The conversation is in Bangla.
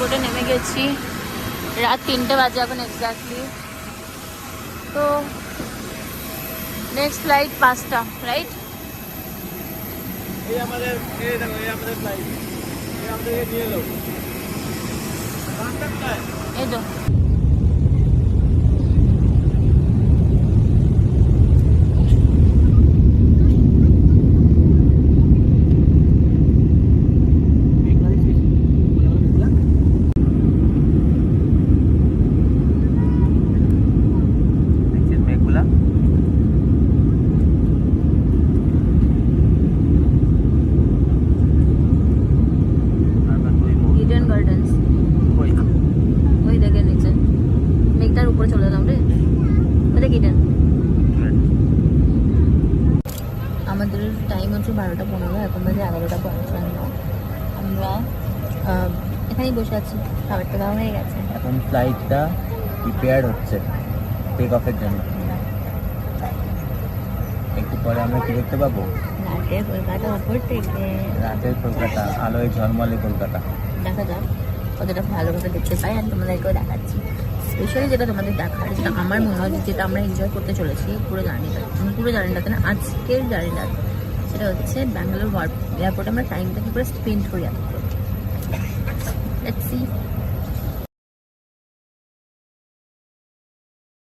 এয়ারপোর্টে নেমে গেছি, রাত 3টে বাজে এখন এক্স্যাক্টলি। তো নেক্সট ফ্লাইট 5টা, রাইট? এই আমাদের ফ্লাইট, আমাদের নিয়ে এলো এই তো ইডেন গার্ডেন্স, ওই দেখে নিচে মেঘটার উপরে চলে যেতাম রে, ওই দেখ ইডেন। আমাদের টাইম হচ্ছে 12টা 15, এখন বাজে 11টা 55। আমরা এখানেই বসে আছি, খাবারটা দেওয়া হয়ে গেছে। এখন ফ্লাইটটা প্রিপেয়ার হচ্ছে টেক অফের জন্য। একটু পরে আমরা কি দেখতে পাবো? রাতের কলকাতা উপর থেকে, রাতের কলকাতা, আলোয় ঝলমলে কলকাতা। দেখা যাক কতটা ভালোভাবে দেখতে পাই, আর তোমাদেরকেও দেখাচ্ছি। স্পেশালি যেটা তোমাদের দেখার, যেটা আমার মনে হয় যেটা আমরা এনজয় করতে চলেছি পুরো জার্নিটাতে না, আজকের জার্নিটা, সেটা হচ্ছে ব্যাঙ্গালোর এয়ারপোর্টে আমরা টাইমটা কী করে স্পেন্ড করি এত করে। Let's see.